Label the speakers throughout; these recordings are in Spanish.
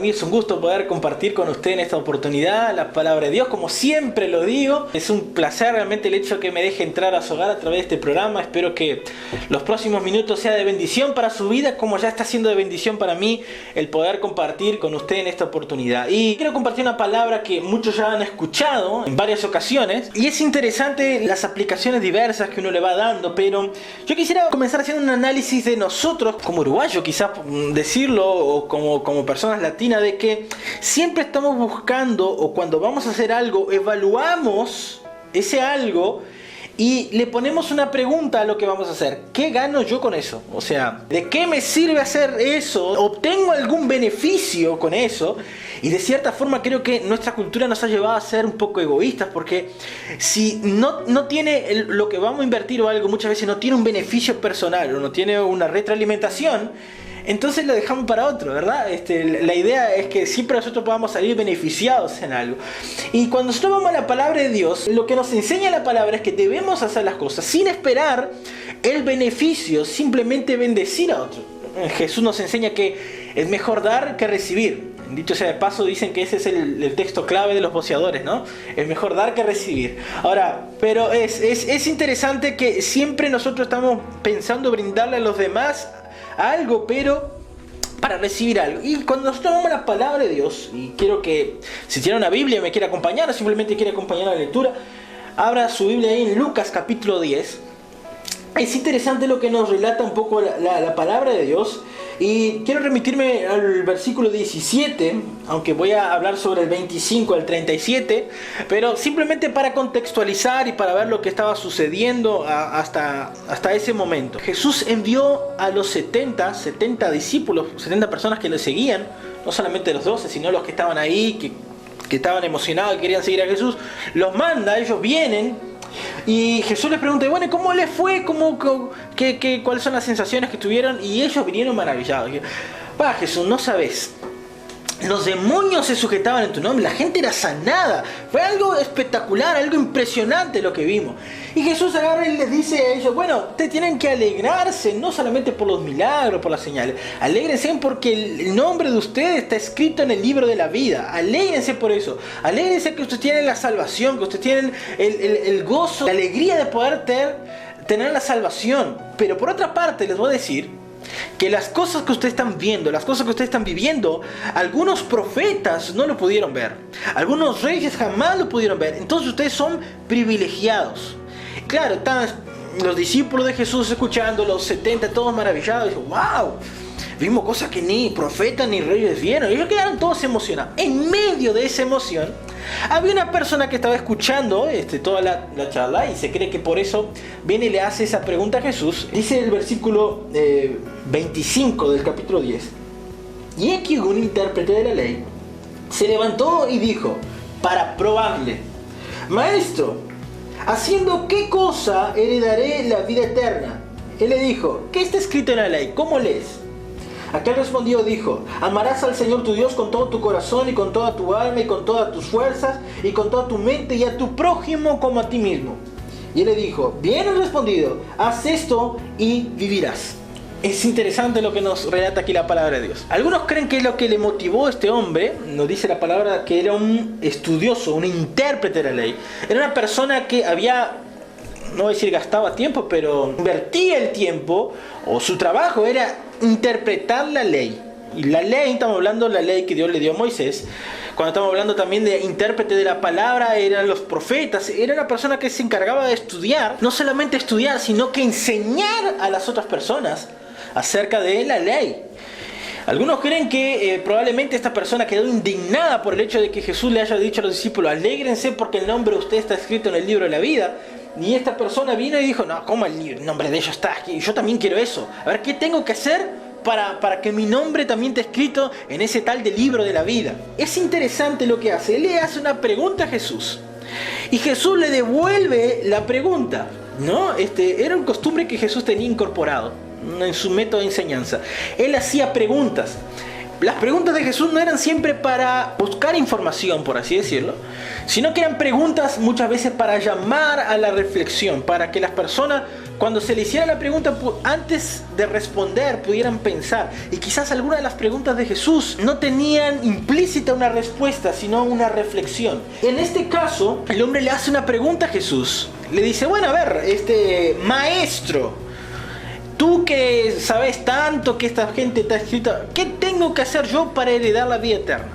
Speaker 1: mí es un gusto poder compartir con usted en esta oportunidad la palabra de Dios, como siempre lo digo. Es un placer realmente el hecho que me deje entrar a su hogar a través de este programa. Espero que los próximos minutos sea de bendición para su vida, como ya está siendo de bendición para mí el poder compartir con usted en esta oportunidad. Y quiero compartir una palabra que muchos ya han escuchado en varias ocasiones, y es interesante las aplicaciones diversas que uno le va dando, pero yo quisiera comenzar haciendo un análisis de nosotros como uruguayos, quizás decirlo, o como personas latinas, de que siempre estamos buscando, o cuando vamos a hacer algo, evaluamos ese algo y le ponemos una pregunta a lo que vamos a hacer. ¿Qué gano yo con eso? O sea, ¿de qué me sirve hacer eso? ¿Obtengo algún beneficio con eso? Y de cierta forma creo que nuestra cultura nos ha llevado a ser un poco egoístas, porque si no tiene lo que vamos a invertir o algo, muchas veces no tiene un beneficio personal o no tiene una retroalimentación, entonces lo dejamos para otro, ¿verdad? La idea es que siempre nosotros podamos salir beneficiados en algo. Y cuando nosotros vamos a la palabra de Dios, lo que nos enseña la palabra es que debemos hacer las cosas sin esperar el beneficio, simplemente bendecir a otro. Jesús nos enseña que es mejor dar que recibir. Dicho sea de paso, dicen que ese es el texto clave de los boxeadores, ¿no? Es mejor dar que recibir. Ahora, pero es interesante que siempre nosotros estamos pensando brindarle a los demás algo, pero para recibir algo. Y cuando nosotros vamos a la palabra de Dios, y quiero que si tiene una Biblia y me quiere acompañar, o simplemente quiere acompañar a la lectura, abra su Biblia ahí en Lucas capítulo 10. Es interesante lo que nos relata un poco la palabra de Dios. Y quiero remitirme al versículo 17, aunque voy a hablar sobre el 25 al 37, pero simplemente para contextualizar y para ver lo que estaba sucediendo hasta ese momento. Jesús envió a los 70 discípulos, 70 personas que le seguían, no solamente los 12, sino los que estaban ahí, que estaban emocionados y querían seguir a Jesús. Los manda, ellos vienen. Y Jesús les pregunta, bueno, ¿cómo les fue? ¿Cuáles son las sensaciones que tuvieron? Y ellos vinieron maravillados. Jesús, no sabes. Los demonios se sujetaban en tu nombre, la gente era sanada. Fue algo espectacular, algo impresionante lo que vimos. Y Jesús agarra y les dice a ellos, bueno, ustedes tienen que alegrarse, no solamente por los milagros, por las señales. Alégrense porque el nombre de ustedes está escrito en el libro de la vida. Alégrense por eso. Alégrense que ustedes tienen la salvación, que ustedes tienen el gozo, la alegría de poder tener la salvación. Pero por otra parte les voy a decir que las cosas que ustedes están viendo, las cosas que ustedes están viviendo, algunos profetas no lo pudieron ver, algunos reyes jamás lo pudieron ver. Entonces ustedes son privilegiados. Claro, están los discípulos de Jesús escuchando, los 70 todos maravillados, y wow, vimos cosas que ni profetas ni reyes vieron. Ellos quedaron todos emocionados. En medio de esa emoción había una persona que estaba escuchando toda la charla, y se cree que por eso viene y le hace esa pregunta a Jesús. Dice el versículo 25 del capítulo 10: y aquí un intérprete de la ley se levantó y dijo, para probarle, Maestro, ¿haciendo qué cosa heredaré la vida eterna? Él le dijo, ¿qué está escrito en la ley? ¿Cómo lees? Aquel respondió, dijo, amarás al Señor tu Dios con todo tu corazón y con toda tu alma y con todas tus fuerzas y con toda tu mente, y a tu prójimo como a ti mismo. Y él le dijo, bien has respondido, haz esto y vivirás. Es interesante lo que nos relata aquí la palabra de Dios. Algunos creen que lo que le motivó a este hombre, nos dice la palabra que era un estudioso, un intérprete de la ley. Era una persona que no voy a decir gastaba tiempo, pero invertía el tiempo, o su trabajo era interpretar la ley. Y la ley, estamos hablando de la ley que Dios le dio a Moisés. Cuando estamos hablando también de intérprete de la palabra, eran los profetas. Era una persona que se encargaba de estudiar, no solamente estudiar, sino que enseñar a las otras personas acerca de la ley. Algunos creen que probablemente esta persona quedó indignada por el hecho de que Jesús le haya dicho a los discípulos, alégrense porque el nombre de usted está escrito en el libro de la vida. Y esta persona vino y dijo, no, ¿cómo el nombre de ellos está aquí? Yo también quiero eso. A ver, ¿qué tengo que hacer para que mi nombre también esté escrito en ese tal del libro de la vida? Es interesante lo que hace. Él le hace una pregunta a Jesús. Y Jesús le devuelve la pregunta, ¿no? Era una costumbre que Jesús tenía incorporado en su método de enseñanza. Él hacía preguntas. Las preguntas de Jesús no eran siempre para buscar información, por así decirlo, sino que eran preguntas muchas veces para llamar a la reflexión, para que las personas cuando se le hiciera la pregunta, antes de responder pudieran pensar. Y quizás algunas de las preguntas de Jesús no tenían implícita una respuesta, sino una reflexión. En este caso, el hombre le hace una pregunta a Jesús. Le dice, bueno, a ver, maestro, tú que sabes tanto que esta gente está escrita, ¿qué tengo que hacer yo para heredar la vida eterna?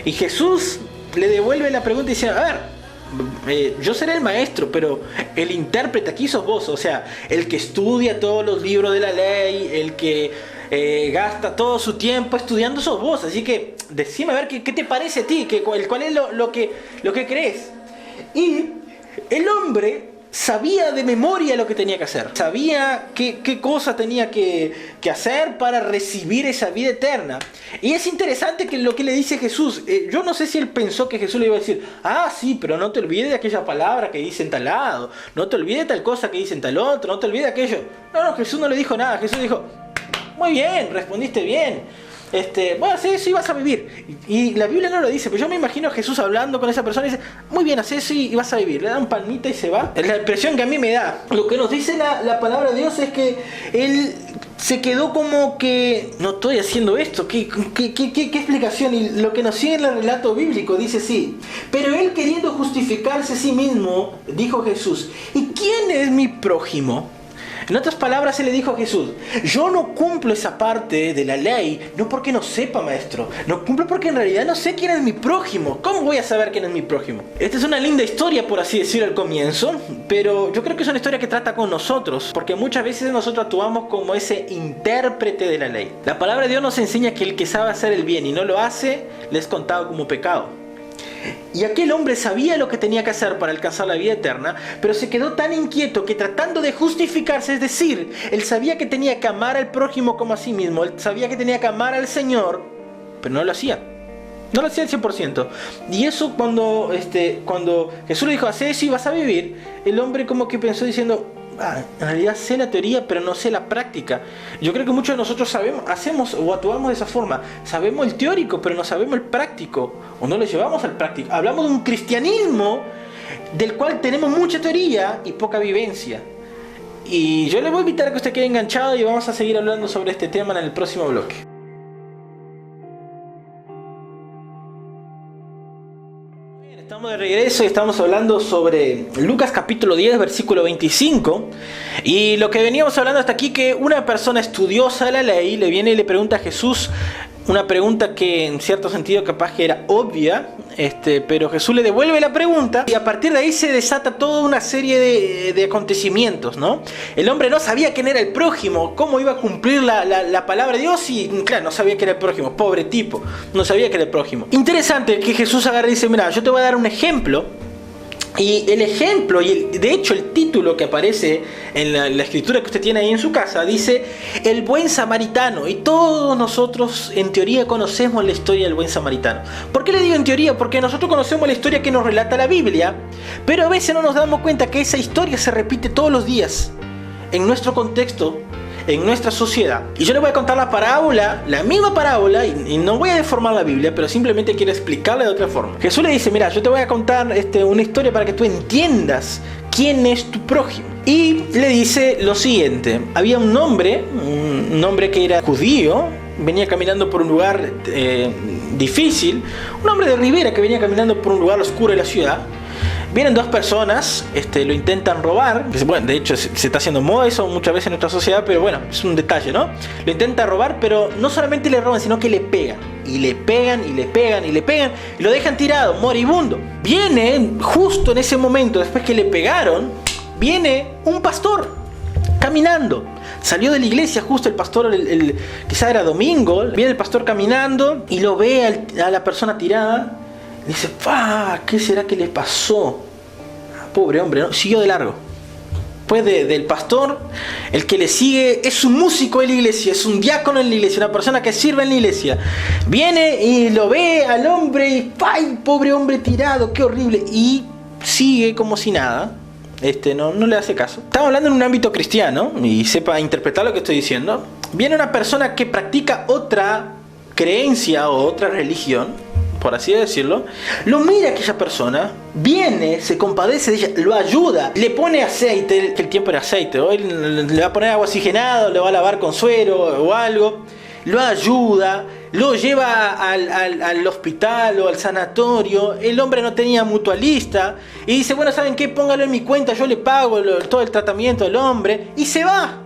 Speaker 1: Y Jesús le devuelve la pregunta y dice, a ver, yo seré el maestro, pero el intérprete aquí sos vos, o sea, el que estudia todos los libros de la ley, el que gasta todo su tiempo estudiando sos vos, así que decime a ver qué te parece a ti, cuál es lo que crees. Y el hombre sabía de memoria lo que tenía que hacer, sabía qué cosa tenía que hacer para recibir esa vida eterna. Y es interesante que lo que le dice Jesús, yo no sé si él pensó que Jesús le iba a decir, sí, pero no te olvides de aquella palabra que dice en tal lado, no te olvides de tal cosa que dice en tal otro, no te olvides de aquello. No, Jesús no le dijo nada. Jesús dijo, muy bien, respondiste bien. Bueno, haz eso y vas a vivir. Y la Biblia no lo dice, pero yo me imagino a Jesús hablando con esa persona y dice, muy bien, haz eso y vas a vivir. Le dan panita y se va. Es la impresión que a mí me da. Lo que nos dice la palabra de Dios es que él se quedó como que, no estoy haciendo esto, ¿qué explicación? Y lo que nos sigue en el relato bíblico dice sí, pero él, queriendo justificarse a sí mismo, dijo Jesús, ¿y quién es mi prójimo? En otras palabras, él le dijo a Jesús, yo no cumplo esa parte de la ley, no porque no sepa, maestro, no cumplo porque en realidad no sé quién es mi prójimo. ¿Cómo voy a saber quién es mi prójimo? Esta es una linda historia, por así decirlo, al comienzo, pero yo creo que es una historia que trata con nosotros, porque muchas veces nosotros actuamos como ese intérprete de la ley. La palabra de Dios nos enseña que el que sabe hacer el bien y no lo hace, le es contado como pecado. Y aquel hombre sabía lo que tenía que hacer para alcanzar la vida eterna, pero se quedó tan inquieto que, tratando de justificarse, es decir, él sabía que tenía que amar al prójimo como a sí mismo, él sabía que tenía que amar al Señor, pero no lo hacía. No lo hacía al 100%. Y eso cuando Jesús le dijo, haz eso y vas a vivir, el hombre como que pensó diciendo, en realidad sé la teoría, pero no sé la práctica. Yo creo que muchos de nosotros hacemos o actuamos de esa forma. Sabemos el teórico, pero no sabemos el práctico, o no lo llevamos al práctico. Hablamos de un cristianismo del cual tenemos mucha teoría y poca vivencia. Y yo le voy a invitar a que usted quede enganchado y vamos a seguir hablando sobre este tema en el próximo bloque. Estamos de regreso y estamos hablando sobre Lucas capítulo 10, versículo 25. Y lo que veníamos hablando hasta aquí, que una persona estudiosa de la ley le viene y le pregunta a Jesús una pregunta que en cierto sentido capaz que era obvia, pero Jesús le devuelve la pregunta y a partir de ahí se desata toda una serie de acontecimientos, ¿no? El hombre no sabía quién era el prójimo, cómo iba a cumplir la palabra de Dios y claro, no sabía quién era el prójimo, pobre tipo, no sabía quién era el prójimo. Interesante que Jesús agarra y dice, mira, yo te voy a dar un ejemplo. Y el ejemplo, de hecho el título que aparece en la escritura que usted tiene ahí en su casa, dice el buen samaritano. Y todos nosotros en teoría conocemos la historia del buen samaritano. ¿Por qué le digo en teoría? Porque nosotros conocemos la historia que nos relata la Biblia, pero a veces no nos damos cuenta que esa historia se repite todos los días en nuestro contexto, en nuestra sociedad. Y yo le voy a contar la parábola, la misma parábola, y no voy a deformar la Biblia, pero simplemente quiero explicarla de otra forma. Jesús le dice, mira, yo te voy a contar una historia para que tú entiendas quién es tu prójimo. Y le dice lo siguiente, había un hombre que era judío, venía caminando por un lugar difícil, un hombre de ribera que venía caminando por un lugar oscuro de la ciudad. Vienen dos personas, lo intentan robar. Bueno, de hecho se está haciendo moda eso muchas veces en nuestra sociedad, pero bueno, es un detalle, ¿no? Lo intentan robar, pero no solamente le roban, sino que le pegan. Y le pegan, y le pegan, y le pegan, y lo dejan tirado, moribundo. Viene, justo en ese momento, después que le pegaron, viene un pastor caminando. Salió de la iglesia justo el pastor, quizá era domingo, viene el pastor caminando y lo ve a la persona tirada. Dice, ¿qué será que le pasó? Pobre hombre, ¿no? Siguió de largo. Después del pastor, el que le sigue es un músico en la iglesia, es un diácono en la iglesia, una persona que sirve en la iglesia. Viene y lo ve al hombre y ¡ay! Pobre hombre tirado, qué horrible. Y sigue como si nada. No le hace caso. Estamos hablando en un ámbito cristiano y sepa interpretar lo que estoy diciendo. Viene una persona que practica otra creencia o otra religión. por así decirlo, lo mira a aquella persona, viene, se compadece de ella, lo ayuda, le pone aceite, que el tiempo era aceite, hoy le va a poner agua oxigenada, le va a lavar con suero o algo, lo ayuda, lo lleva al hospital o al sanatorio. El hombre no tenía mutualista y dice, bueno, ¿saben qué? Póngalo en mi cuenta, yo le pago todo el tratamiento del hombre, y se va.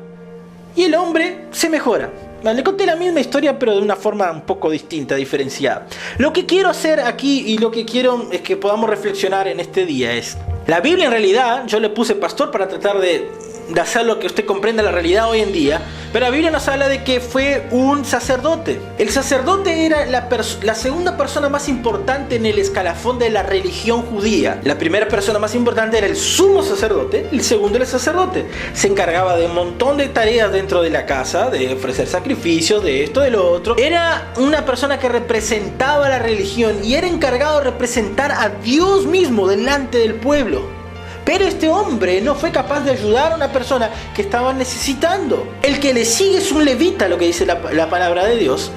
Speaker 1: Y el hombre se mejora. Le conté la misma historia, pero de una forma un poco distinta, diferenciada. Lo que quiero hacer aquí y lo que quiero es que podamos reflexionar en este día es... La Biblia en realidad, yo le puse pastor para tratar de hacer lo que usted comprenda la realidad hoy en día, pero la Biblia nos habla de que fue un sacerdote. El sacerdote era la segunda persona más importante en el escalafón de la religión judía. La primera persona más importante era el sumo sacerdote, el segundo era el sacerdote. Se encargaba de un montón de tareas dentro de la casa, de ofrecer sacrificios, de esto, de lo otro. Era una persona que representaba la religión y era encargado de representar a Dios mismo delante del pueblo. Pero este hombre no fue capaz de ayudar a una persona que estaba necesitando. El que le sigue es un levita, lo que dice la palabra de Dios.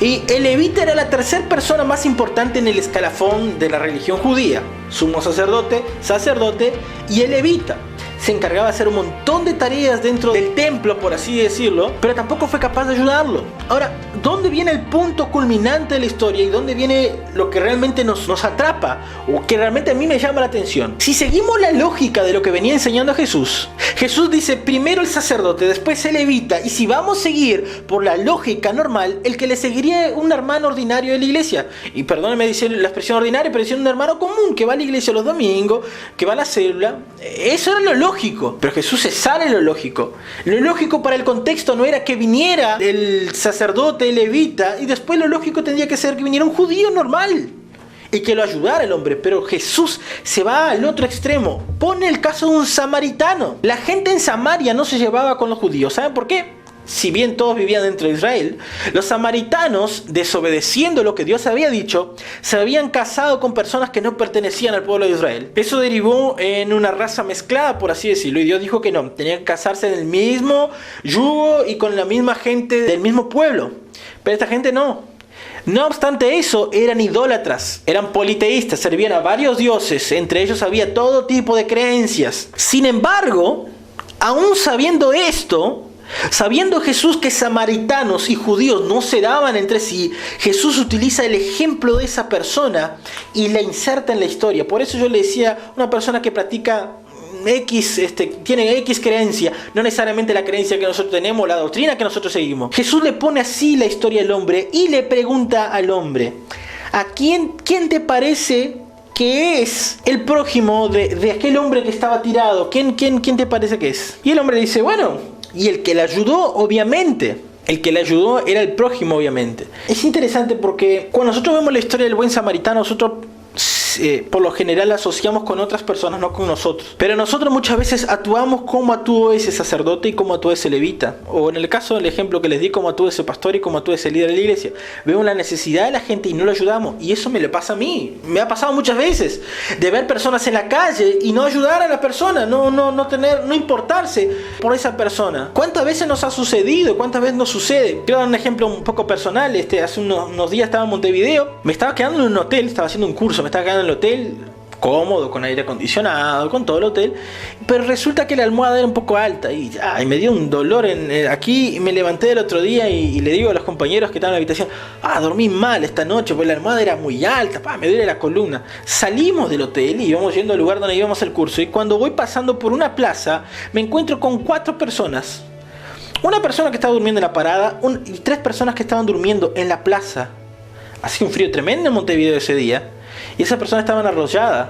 Speaker 1: Y el levita era la tercera persona más importante en el escalafón de la religión judía. Sumo sacerdote y el levita. Se encargaba de hacer un montón de tareas dentro del templo, por así decirlo, pero tampoco fue capaz de ayudarlo. Ahora, ¿dónde viene el punto culminante de la historia y dónde viene lo que realmente nos atrapa o que realmente a mí me llama la atención? Si seguimos la lógica de lo que venía enseñando Jesús, Jesús dice primero el sacerdote, después el levita, y si vamos a seguir por la lógica normal, el que le seguiría un hermano ordinario de la iglesia, y perdónenme decir la expresión ordinaria, pero decir un hermano común que va a la iglesia los domingos, que va a la célula, eso era lo lógico. Pero Jesús se sale lo lógico. Lo lógico para el contexto no era que viniera el sacerdote, el levita, y después lo lógico tendría que ser que viniera un judío normal y que lo ayudara el hombre. Pero Jesús se va al otro extremo. Pone el caso de un samaritano. La gente en Samaria no se llevaba con los judíos. ¿Saben por qué? Si bien todos vivían dentro de Israel, los samaritanos, desobedeciendo lo que Dios había dicho, se habían casado con personas que no pertenecían al pueblo de Israel. Eso derivó en una raza mezclada, por así decirlo, y Dios dijo que no, tenían que casarse en el mismo yugo y con la misma gente del mismo pueblo. Pero esta gente no. No obstante eso, eran idólatras, eran politeístas, servían a varios dioses, entre ellos había todo tipo de creencias. Sin embargo, aún sabiendo esto, sabiendo Jesús que samaritanos y judíos no se daban entre sí, Jesús utiliza el ejemplo de esa persona y la inserta en la historia. Por eso yo le decía, una persona que practica tiene X creencia, no necesariamente la creencia que nosotros tenemos, la doctrina que nosotros seguimos. Jesús le pone así la historia del hombre y le pregunta al hombre, ¿a quién te parece que es el prójimo de aquel hombre que estaba tirado? ¿Quién te parece que es? Y el hombre dice, bueno... Y el que le ayudó, obviamente, el que le ayudó era el prójimo, obviamente. Es interesante porque cuando nosotros vemos la historia del buen samaritano, nosotros por lo general la asociamos con otras personas, no con nosotros. Pero nosotros muchas veces actuamos como actuó ese sacerdote y como actuó ese levita. O en el caso del ejemplo que les di, como actuó ese pastor y como actuó ese líder de la iglesia. Vemos la necesidad de la gente y no lo ayudamos. Y eso me le pasa a mí. Me ha pasado muchas veces de ver personas en la calle y no ayudar a la persona, no importarse por esa persona. ¿Cuántas veces nos ha sucedido? ¿Cuántas veces nos sucede? Quiero dar un ejemplo un poco personal. Hace unos días estaba en Montevideo. Me estaba quedando en un hotel, estaba haciendo un curso, me estaba quedando en el hotel, cómodo, con aire acondicionado, con todo el hotel, pero resulta que la almohada era un poco alta y me dio un dolor aquí. Me levanté el otro día y le digo a los compañeros que estaban en la habitación, dormí mal esta noche porque la almohada era muy alta, me duele la columna. Salimos del hotel y íbamos yendo al lugar donde íbamos al curso, y cuando voy pasando por una plaza me encuentro con 4 personas. Una persona que estaba durmiendo en la parada y 3 personas que estaban durmiendo en la plaza. Hacía un frío tremendo en Montevideo ese día. Y esas personas estaban arrolladas.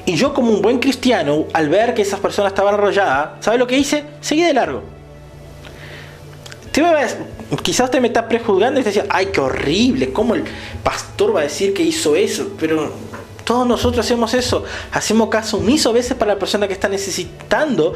Speaker 1: Y yo, como un buen cristiano, al ver que esas personas estaban arrolladas, ¿sabe lo que hice? Seguí de largo. Quizás usted me está prejuzgando y decía, ¡ay, qué horrible! ¿Cómo el pastor va a decir que hizo eso? Pero todos nosotros hacemos eso. Hacemos caso omiso a veces para la persona que está necesitando.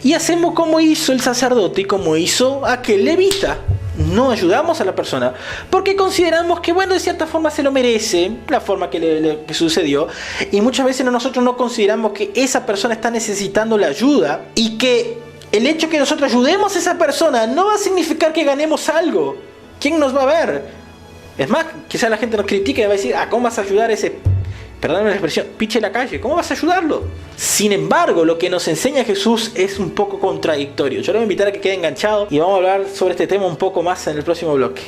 Speaker 1: Y hacemos como hizo el sacerdote y como hizo aquel levita. No ayudamos a la persona porque consideramos que, bueno, de cierta forma se lo merece, la forma que sucedió, y muchas veces nosotros no consideramos que esa persona está necesitando la ayuda y que el hecho que nosotros ayudemos a esa persona no va a significar que ganemos algo. ¿Quién nos va a ver? Es más, quizás la gente nos critique y va a decir, ¿cómo vas a ayudar a ese, perdóname la expresión, piche de la calle? ¿Cómo vas a ayudarlo? Sin embargo, lo que nos enseña Jesús es un poco contradictorio. Yo le voy a invitar a que quede enganchado y vamos a hablar sobre este tema un poco más en el próximo bloque.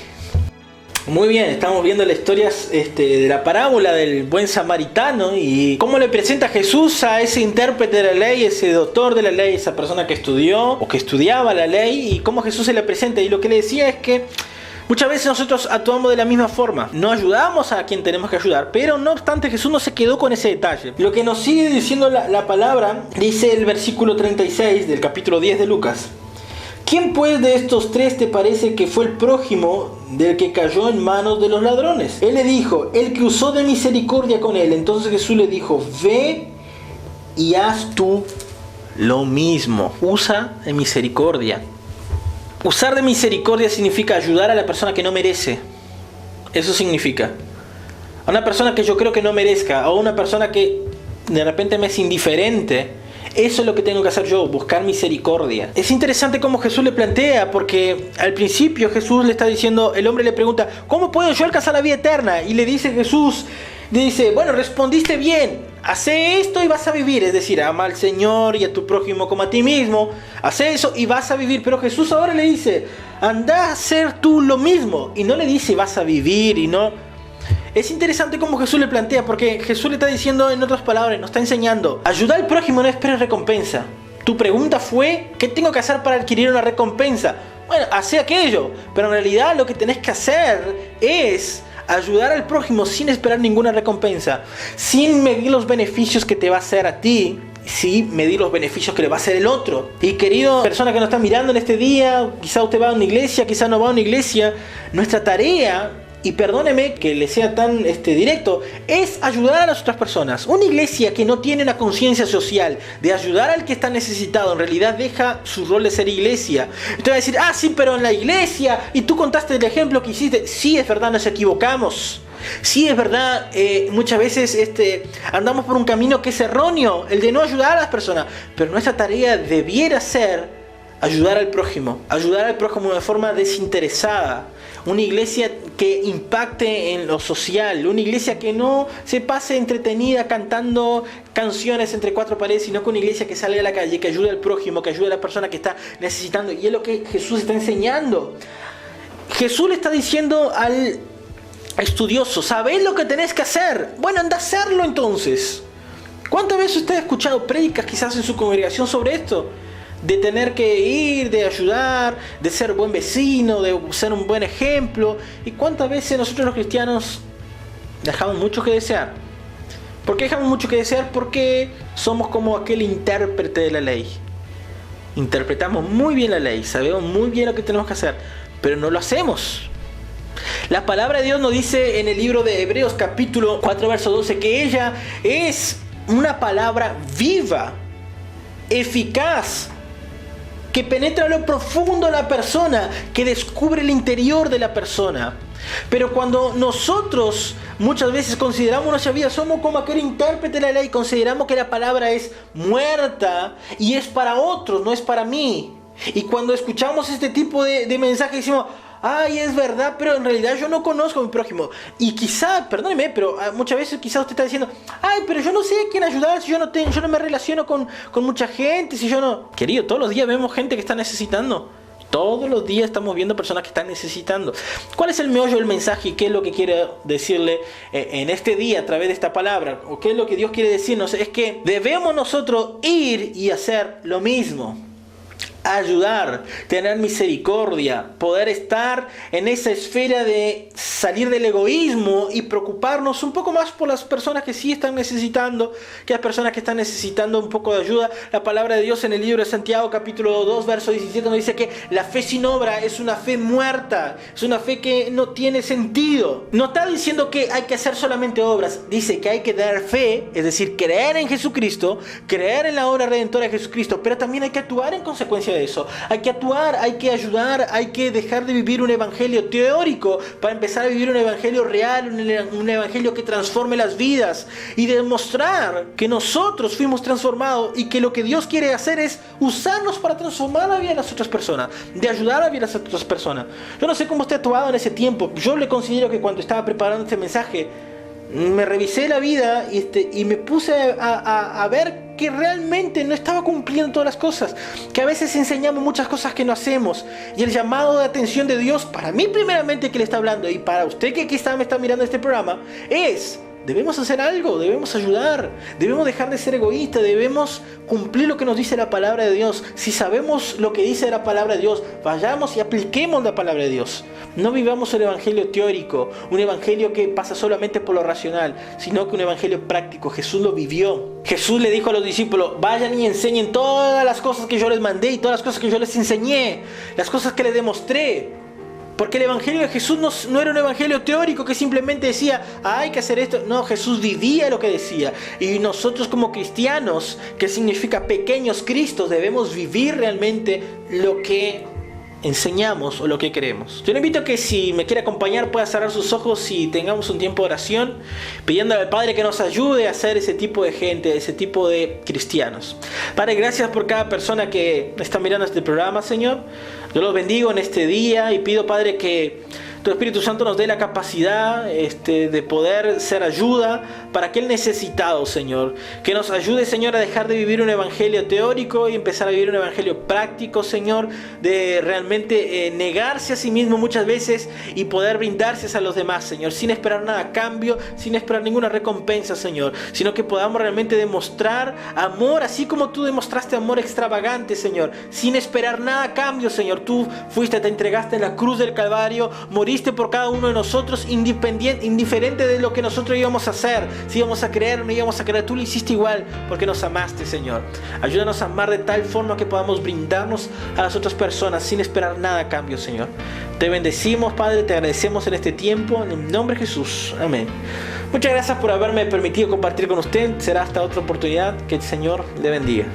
Speaker 1: Muy bien, estamos viendo la historia de la parábola del buen samaritano y cómo le presenta Jesús a ese intérprete de la ley, ese doctor de la ley, esa persona que estudió o que estudiaba la ley, y cómo Jesús se le presenta. Y lo que le decía es que muchas veces nosotros actuamos de la misma forma, no ayudamos a quien tenemos que ayudar, pero no obstante Jesús no se quedó con ese detalle. Lo que nos sigue diciendo la palabra, dice el versículo 36 del capítulo 10 de Lucas: ¿quién pues de estos tres te parece que fue el prójimo del que cayó en manos de los ladrones? Él le dijo, el que usó de misericordia con él. Entonces Jesús le dijo, ve y haz tú lo mismo. Usa de misericordia. Usar de misericordia significa ayudar a la persona que no merece. Eso significa. A una persona que yo creo que no merezca, o a una persona que de repente me es indiferente. Eso es lo que tengo que hacer yo, buscar misericordia. Es interesante cómo Jesús le plantea, porque al principio Jesús le está diciendo, el hombre le pregunta, ¿cómo puedo yo alcanzar la vida eterna? Y le dice Jesús, bueno, respondiste bien, hace esto y vas a vivir. Es decir, ama al Señor y a tu prójimo como a ti mismo, hace eso y vas a vivir. Pero Jesús ahora le dice, anda a hacer tú lo mismo. Y no le dice, vas a vivir y no... Es interesante cómo Jesús le plantea, porque Jesús le está diciendo, en otras palabras, nos está enseñando, ayuda al prójimo, no esperes recompensa. Tu pregunta fue, ¿qué tengo que hacer para adquirir una recompensa? Bueno, hace aquello, pero en realidad lo que tenés que hacer es ayudar al prójimo sin esperar ninguna recompensa, sin medir los beneficios que te va a hacer a ti, sí medir los beneficios que le va a hacer el otro. Y querido persona que nos está mirando en este día, quizá usted va a una iglesia, quizá no va a una iglesia, nuestra tarea, y perdóneme que le sea tan directo, es ayudar a las otras personas. Una iglesia que no tiene una conciencia social de ayudar al que está necesitado, en realidad deja su rol de ser iglesia. Usted va a decir, sí, pero en la iglesia, y tú contaste el ejemplo que hiciste. Sí, es verdad, nos equivocamos. Sí, es verdad, muchas veces andamos por un camino que es erróneo, el de no ayudar a las personas. Pero nuestra tarea debiera ser ayudar al prójimo de forma desinteresada. Una iglesia que impacte en lo social, una iglesia que no se pase entretenida cantando canciones entre cuatro paredes, sino que una iglesia que sale a la calle, que ayude al prójimo, que ayude a la persona que está necesitando. Y es lo que Jesús está enseñando. Jesús le está diciendo al estudioso, ¿sabés lo que tenés que hacer? Bueno, anda a hacerlo entonces. ¿Cuántas veces usted ha escuchado prédicas quizás en su congregación sobre esto? De tener que ir, de ayudar, de ser buen vecino, de ser un buen ejemplo. ¿Y cuántas veces nosotros los cristianos dejamos mucho que desear? ¿Por qué dejamos mucho que desear? Porque somos como aquel intérprete de la ley. Interpretamos muy bien la ley, sabemos muy bien lo que tenemos que hacer, pero no lo hacemos. La palabra de Dios nos dice en el libro de Hebreos capítulo 4 verso 12 que ella es una palabra viva, eficaz, que penetra lo profundo de la persona, que descubre el interior de la persona. Pero cuando nosotros muchas veces consideramos nuestra vida, somos como aquel intérprete de la ley, consideramos que la palabra es muerta y es para otros, no es para mí. Y cuando escuchamos este tipo de mensaje decimos, es verdad, pero en realidad yo no conozco a mi prójimo. Y quizá, perdóneme, pero muchas veces quizá usted está diciendo, pero yo no sé a quién ayudar, si yo no me relaciono con mucha gente, si yo no... Querido, todos los días vemos gente que está necesitando. Todos los días estamos viendo personas que están necesitando. ¿Cuál es el meollo del mensaje y qué es lo que quiere decirle en este día a través de esta palabra? ¿O qué es lo que Dios quiere decirnos? Es que debemos nosotros ir y hacer lo mismo. Ayudar, tener misericordia, poder estar en esa esfera de salir del egoísmo y preocuparnos un poco más por las personas que sí están necesitando, que las personas que están necesitando un poco de ayuda. La palabra de Dios en el libro de Santiago capítulo 2 verso 17 nos dice que la fe sin obra es una fe muerta, es una fe que no tiene sentido. No está diciendo que hay que hacer solamente obras, dice que hay que dar fe, es decir, creer en Jesucristo, creer en la obra redentora de Jesucristo, pero también hay que actuar en consecuencia de eso. Hay que actuar, hay que ayudar, hay que dejar de vivir un evangelio teórico para empezar a vivir un evangelio real, un evangelio que transforme las vidas y demostrar que nosotros fuimos transformados y que lo que Dios quiere hacer es usarnos para transformar la vida de las otras personas, de ayudar a la vida de las otras personas. Yo no sé cómo usted ha actuado en ese tiempo. Yo le considero que cuando estaba preparando este mensaje, me revisé la vida y me puse a ver que realmente no estaba cumpliendo todas las cosas, que a veces enseñamos muchas cosas que no hacemos, y el llamado de atención de Dios para mí primeramente, que le está hablando, y para usted que aquí me está mirando este programa, es: debemos hacer algo, debemos ayudar, debemos dejar de ser egoístas, debemos cumplir lo que nos dice la palabra de Dios. Si sabemos lo que dice la palabra de Dios, vayamos y apliquemos la palabra de Dios. No vivamos un evangelio teórico, un evangelio que pasa solamente por lo racional, sino que un evangelio práctico. Jesús lo vivió. Jesús le dijo a los discípulos: vayan y enseñen todas las cosas que yo les mandé y todas las cosas que yo les enseñé, las cosas que les demostré. Porque el evangelio de Jesús no era un evangelio teórico que simplemente decía: hay que hacer esto. No, Jesús vivía lo que decía. Y nosotros como cristianos, que significa pequeños Cristos, debemos vivir realmente lo que enseñamos o lo que creemos. Yo le invito a que, si me quiere acompañar, pueda cerrar sus ojos y tengamos un tiempo de oración, pidiéndole al Padre que nos ayude a ser ese tipo de gente, ese tipo de cristianos. Padre, gracias por cada persona que está mirando este programa, Señor. Yo los bendigo en este día y pido, Padre, que tu Espíritu Santo nos dé la capacidad de poder ser ayuda para aquel necesitado, Señor. Que nos ayude, Señor, a dejar de vivir un evangelio teórico y empezar a vivir un evangelio práctico, Señor. De realmente negarse a sí mismo muchas veces y poder brindarse a los demás, Señor. Sin esperar nada a cambio, sin esperar ninguna recompensa, Señor. Sino que podamos realmente demostrar amor, así como tú demostraste amor extravagante, Señor. Sin esperar nada a cambio, Señor. Tú fuiste, te entregaste en la cruz del Calvario, moriste por cada uno de nosotros, indiferente de lo que nosotros íbamos a hacer, si íbamos a creer o no íbamos a creer. Tú lo hiciste igual porque nos amaste, Señor. Ayúdanos a amar de tal forma que podamos brindarnos a las otras personas sin esperar nada a cambio, Señor. Te bendecimos, Padre, te agradecemos en este tiempo, en el nombre de Jesús. Amén. Muchas gracias por haberme permitido compartir con usted. Será hasta otra oportunidad. Que el Señor le bendiga.